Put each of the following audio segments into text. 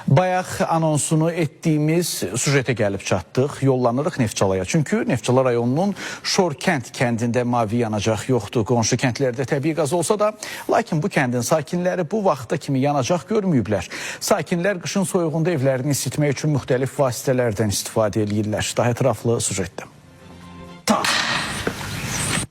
Bayaq anonsunu etdiyimiz sujetə gəlib çatdıq. Yollanırıq Neftçalaya. Çünki Neftçala rayonunun Şorkənd kəndində mavi yanacaq yoxdur. Qonşu kəndlərdə təbii qaz olsa da, lakin bu kəndin sakinləri bu vaxta kimi yanacaq görməyiblər. Sakinlər qışın soyuğunda evlərini isitmək üçün müxtəlif vasitələrdən istifadə edirlər. Daha ətraflı sujetdə.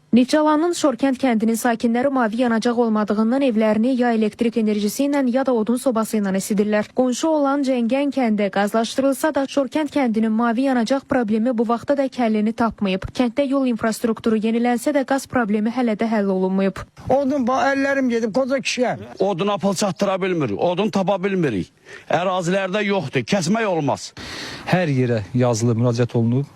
Neftçalanın Şorkənd kəndinin sakinləri mavi yanacaq olmadığından evlərini ya elektrik enerjisi ilə ya da odun sobası ilə isidirlər. Qonşu olan Cəngən kəndə qazlaşdırılsa da Şorkənd kəndinin mavi yanacaq problemi bu vaxta da kəllini tapmayıb. Kənddə yol infrastrukturu yenilənsə də qaz problemi hələ də həll olunmayıb. Odun əllərim gedib qoca kişiyəm. Odun apıl çatdıra bilmirik, odun tapa bilmirik. Ərazilərdə yoxdur, kəsmək olmaz. Hər yerə yazılı müraciət olunub.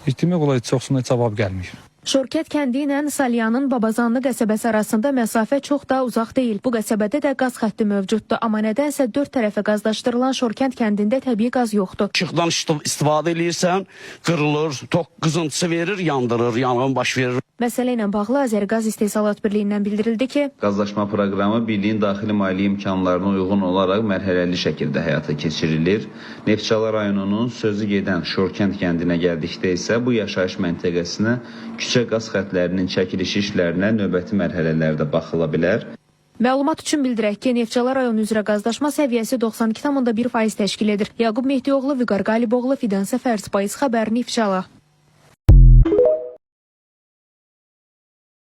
İhtimal olaraq çoxsuna cavab gəlmir. Şorkənd kəndi ilə Salyanın Babazanlı qəsəbəsi arasında məsafə çox da uzaq deyil. Bu qəsəbədə də qaz xətti mövcuddur. Amma nədənsə 4 tərəfə qazlaşdırılan Şorkənd kəndində təbii qaz yoxdur. İşıqdan istifadə edirsən, qırılır, tok qızıntısı verir, yandırır, yanğın baş verir. Məsələ ilə bağlı Azərqaz İstehsalat Birliyindən bildirildi ki, qazlaşma proqramı birliyin daxili maliyyə imkanlarına uyğun olaraq mərhələli şəkildə həyata keçirilir. Neftçala rayonunun sözü gedən Şorkənd kəndinə gəldikdə isə bu yaşayış məntəqəsinə küçə qaz xətlərinin çəkilişi işlərinə növbəti mərhələlərdə baxıla bilər. Məlumat üçün bildirək ki, Neftçala rayonu üzrə qazlaşma səviyyəsi 92,1% təşkil edir. Yaqub Mehdioğlu, Vüqar Qaliboğlu, Fidan Səfər, Spayız xəbər, Neftçala.